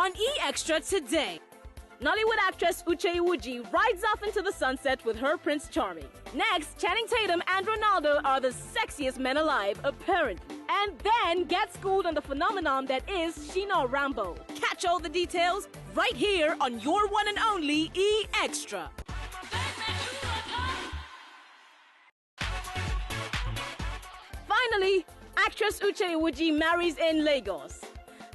on E-xtra today. Nollywood actress Uche Iwuji rides off into the sunset with her Prince Charming. Next, Channing Tatum and Ronaldo are the sexiest men alive, apparently. And then get schooled on the phenomenon that is Shina Rambo. Catch all the details right here on your one and only E-xtra. Finally, actress Uche Iwuji marries in Lagos.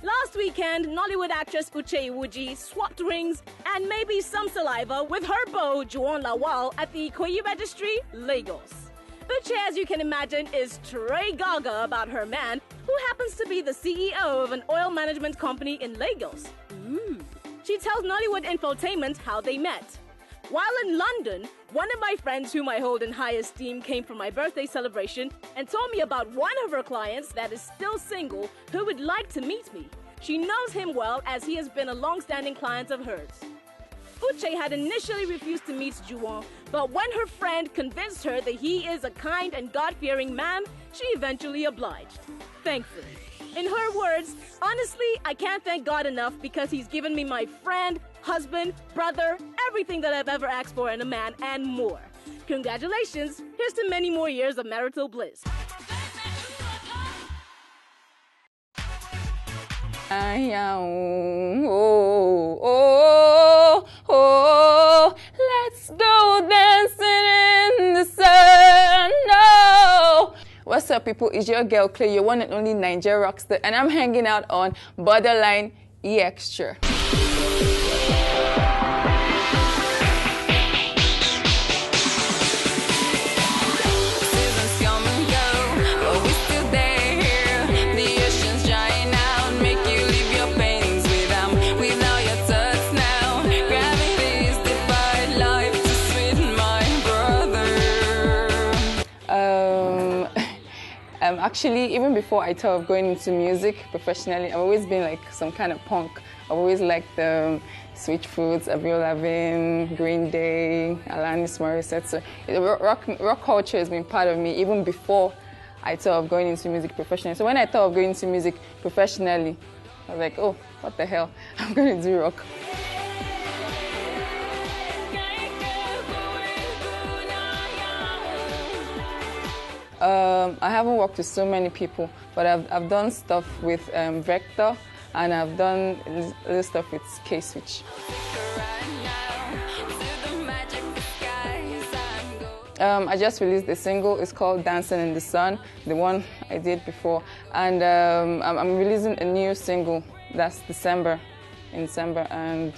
Last weekend, Nollywood actress Uche Iwuji swapped rings and maybe some saliva with her beau, Juwon Lawal, at the Ikoyi Registry, Lagos. Uche, as you can imagine, is Trey Gaga about her man, who happens to be the CEO of an oil management company in Lagos. She tells Nollywood Infotainment how they met. While in London, one of my friends whom I hold in high esteem came for my birthday celebration and told me about one of her clients that is still single who would like to meet me. She knows him well as he has been a long-standing client of hers. Uche had initially refused to meet Juwon, but when her friend convinced her that he is a kind and God-fearing man, she eventually obliged. Thankfully. In her words, honestly, I can't thank God enough because he's given me my friend, husband, brother, everything that I've ever asked for in a man and more. Congratulations, here's to many more years of marital bliss. Let's go dancing in the sun. No. What's up, people? It's your girl Clay, your one and only Nigeria rockstar, and I'm hanging out on Borderline E-xtra. Actually, even before I thought of going into music professionally, I've always been like some kind of punk. I've always liked Switchfoot, Avril Lavigne, Green Day, Alanis Morissette. So rock culture has been part of me even before I thought of going into music professionally. So when I thought of going into music professionally, I was like, oh, what the hell? I'm going to do rock. I haven't worked with so many people, but I've done stuff with Vector, and I've done a little stuff with K-Switch. I just released a single. It's called Dancing in the Sun, the one I did before, and I'm releasing a new single that's in December, and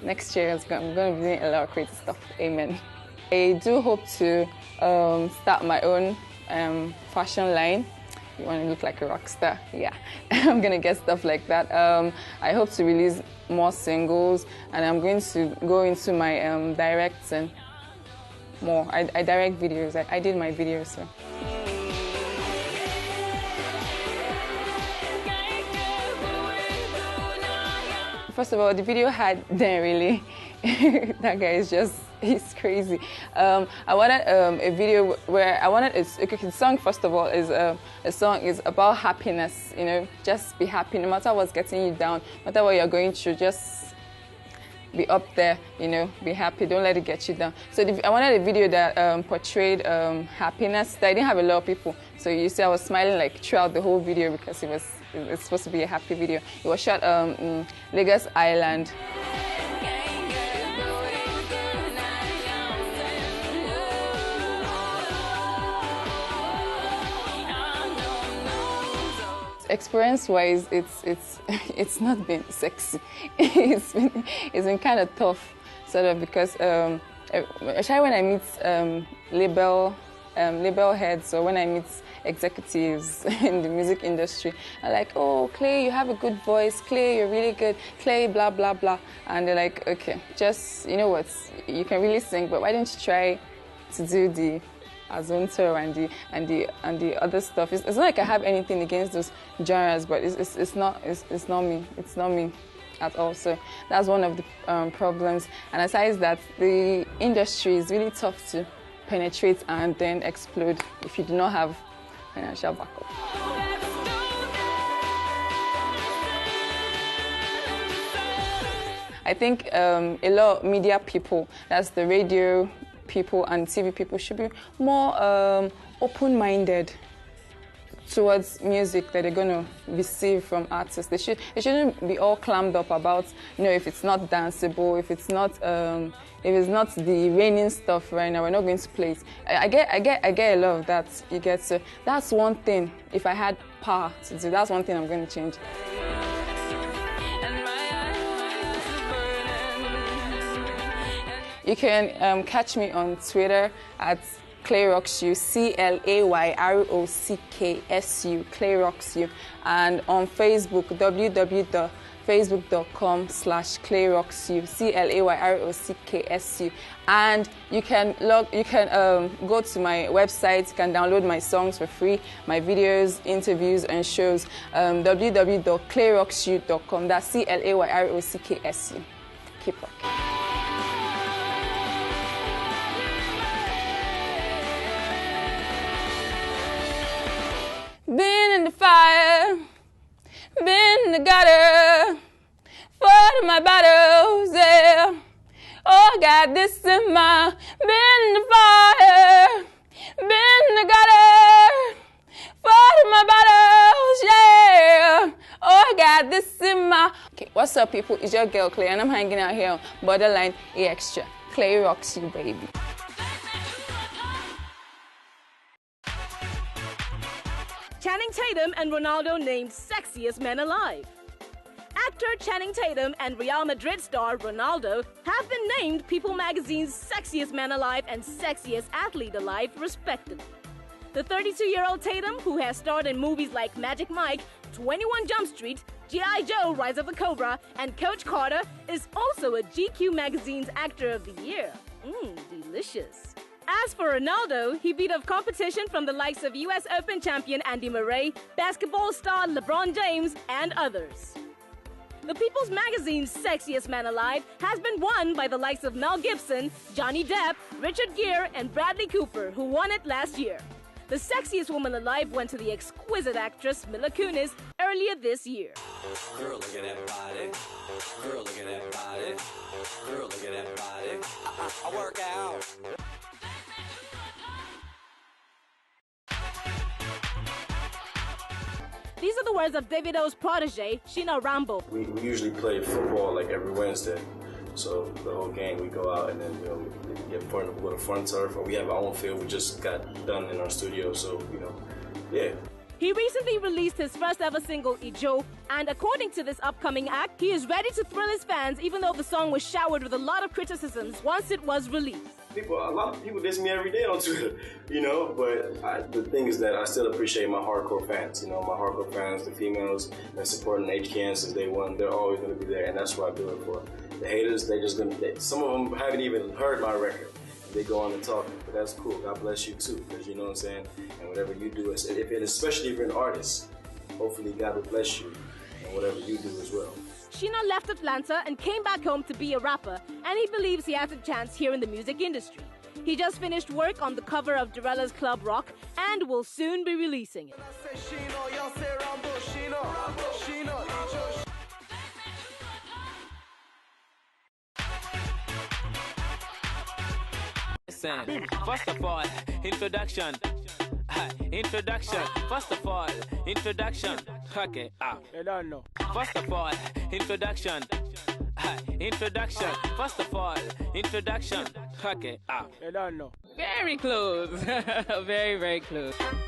next year I'm going to be doing a lot of creative stuff. Amen. I do hope to start my own fashion line. You want to look like a rock star? Yeah, I'm going to get stuff like that. I hope to release more singles, and I'm going to go into my directs and more. I direct videos. I did my videos. So. First of all, the video had really. That guy is just, he's crazy. I wanted a video where I wanted the song, first of all, is a song is about happiness. You know, just be happy no matter what's getting you down, no matter what you're going through. Just be up there, you know, be happy. Don't let it get you down. So I wanted a video that portrayed happiness. I didn't have a lot of people, so you see, I was smiling like throughout the whole video because it's supposed to be a happy video. It was shot in Lagos Island. Experience-wise, it's not been sexy. It's been kind of tough, sort of, because especially when I meet label heads, or when I meet executives in the music industry, I'm like, oh, Clay, you have a good voice. Clay, you're really good. Clay, blah blah blah, and they're like, okay, just, you know what, you can really sing, but why don't you try to do the Azonto and the other stuff. It's not like I have anything against those genres, but it's not me. It's not me at all. So that's one of the problems. And aside that, the industry is really tough to penetrate and then explode if you do not have financial backup. I think a lot of media people, that's the radio people and TV people, should be more open-minded towards music that they're going to receive from artists. They shouldn't be all clammed up about, if it's not danceable, if it's not the raining stuff right now, we're not going to play it. I get a lot of that. You get, so that's one thing. If I had power to do, that's one thing I'm going to change. You can catch me on Twitter at ClayRocksU, ClayRocksu, ClayRocksU, and on Facebook, www.facebook.com/ClayRocksU, ClayRocksu, and you can go to my website. You can download my songs for free, my videos, interviews, and shows. www.clayrocksu.com. That's ClayRocksu. Keep rocking. Been in the fire, been in the gutter, fought in my battles, yeah. Oh, got this in my, been in the fire, been in the gutter, fought in my battles, yeah. Oh, got this in my. Okay, what's up, people? It's your girl Clay, and I'm hanging out here on Borderline E-xtra. Clay rocks you, baby. Channing Tatum and Ronaldo named sexiest men alive. Actor Channing Tatum and Real Madrid star Ronaldo have been named People magazine's sexiest man alive and sexiest athlete alive, respectively. The 32-year-old Tatum, who has starred in movies like Magic Mike, 21 Jump Street, G.I. Joe, Rise of the Cobra, and Coach Carter, is also a GQ magazine's Actor of the Year. Delicious. As for Ronaldo, he beat off competition from the likes of US Open champion Andy Murray, basketball star LeBron James, and others. The People's Magazine's Sexiest Man Alive has been won by the likes of Mel Gibson, Johnny Depp, Richard Gere, and Bradley Cooper, who won it last year. The sexiest woman alive went to the exquisite actress Mila Kunis earlier this year. Girl, look at that body. Girl, look at that body. Girl, look at that body. I work out. These are the words of Davido's protege, Sheena Rambo. We usually play football like every Wednesday. So the whole gang, we go out and then we get fun with a fun turf, or we have our own field. We just got done in our studio, so yeah. He recently released his first ever single, Ijo, and according to this upcoming act, he is ready to thrill his fans even though the song was showered with a lot of criticisms once it was released. A lot of people diss me every day on Twitter, but the thing is that I still appreciate my hardcore fans, my hardcore fans, the females that supporting HKN since day one. They're always going to be there, and that's what I do it for. The haters, some of them haven't even heard my record. They go on and talk, but that's cool. God bless you too, because you know what I'm saying? And whatever you do, especially if you're an artist, hopefully God will bless you and whatever you do as well. Sheena left Atlanta and came back home to be a rapper, and he believes he has a chance here in the music industry. He just finished work on the cover of Derella's Club Rock and will soon be releasing it. First of all, introduction. First of all, introduction. Okay. I don't know. First of all, introduction. First of all, introduction. Okay. I don't know. Very close. Very, very close. I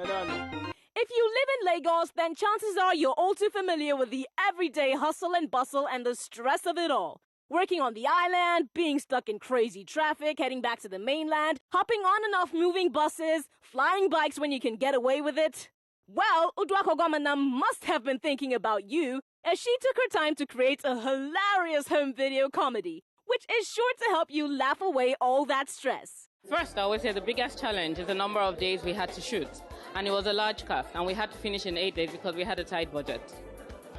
don't know. If you live in Lagos, then chances are you're all too familiar with the everyday hustle and bustle and the stress of it all. Working on the island, being stuck in crazy traffic, heading back to the mainland, hopping on and off moving buses, flying bikes when you can get away with it. Well, Uduak Ogwamana must have been thinking about you as she took her time to create a hilarious home video comedy, which is sure to help you laugh away all that stress. First, I would say the biggest challenge is the number of days we had to shoot. And it was a large cast, and we had to finish in 8 days because we had a tight budget.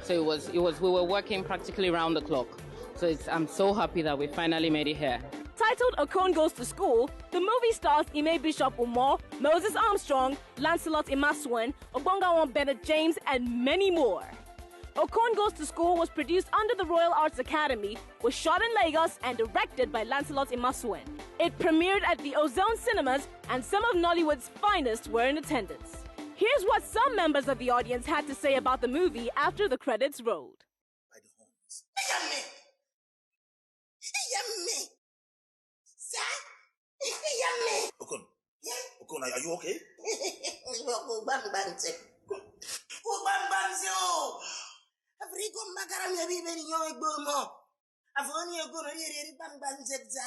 So we were working practically round the clock. So I'm so happy that we finally made it here. Titled Okon Goes to School, the movie stars Ime Bishop Umar, Moses Armstrong, Lancelot Imaswan, Obongawan Bennett James, and many more. Okon Goes to School was produced under the Royal Arts Academy, was shot in Lagos and directed by Lancelot Imasuen. It premiered at the Ozone Cinemas and some of Nollywood's finest were in attendance. Here's what some members of the audience had to say about the movie after the credits rolled. By the horns. Yummy! Yummy! Sir? Yummy! Okon. Yeah? Okon, are you okay? Afriko makaram ya bibe ni yoy gbomo. Afoni ego no ri bang zebza.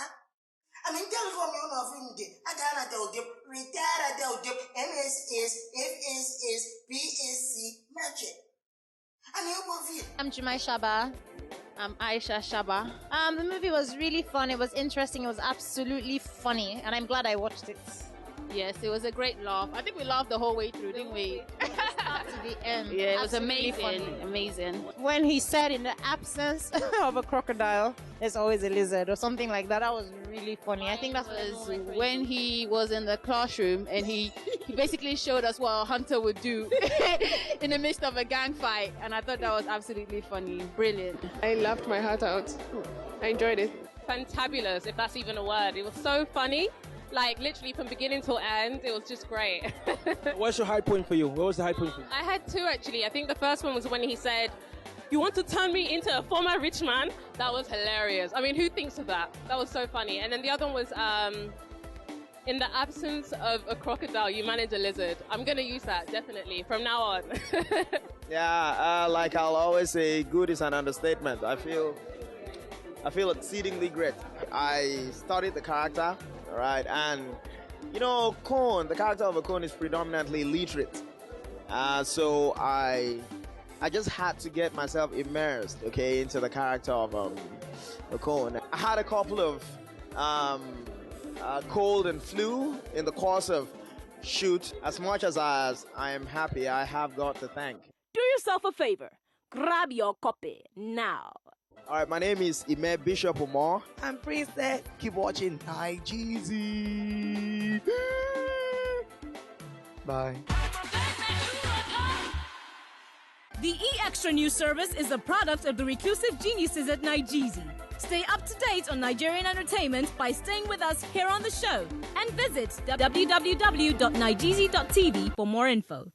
I mean tell for me on of him. I got a dog, retire a dog, MSS, FSS, BSc, magic. And you move it. I'm JUMAI SHABA. I'm AISHA SHABA. The movie was really fun. It was interesting. It was absolutely funny, and I'm glad I watched it. Yes, it was a great laugh. I think we laughed the whole way through, didn't we? Start to the end. Yeah, it was Absolutely amazing. funny. Amazing. When he said in the absence of a crocodile, there's always a lizard or something like that. That was really funny. I think that Was when he was in the classroom and he basically showed us what a hunter would do in the midst of a gang fight, and I thought that was absolutely funny. Brilliant. I laughed my heart out. I enjoyed it. Fantabulous, if that's even a word. It was so funny. Like, literally from beginning till end, it was just great. What's your high point for you? What was the high point for you? I had two, actually. I think the first one was when he said, "You want to turn me into a former rich man?" That was hilarious. I mean, who thinks of that? That was so funny. And then the other one was, in the absence of a crocodile, you manage a lizard. I'm going to use that, definitely, from now on. Yeah, like I'll always say, good is an understatement. I feel exceedingly great. I studied the character, right? And, you know, the character of Okon is predominantly literate. So I just had to get myself immersed, okay, into the character of Okon. I had a couple of cold and flu in the course of shoot. As much as I am happy, I have got to thank. Do yourself a favor. Grab your copy now. All right, my name is Ime Bishop Umar. I'm Princess. Keep watching IGZ. Bye. The E-xtra news service is a product of the reclusive geniuses at Nigezie. Stay up to date on Nigerian entertainment by staying with us here on the show and visit www.nigezie.tv for more info.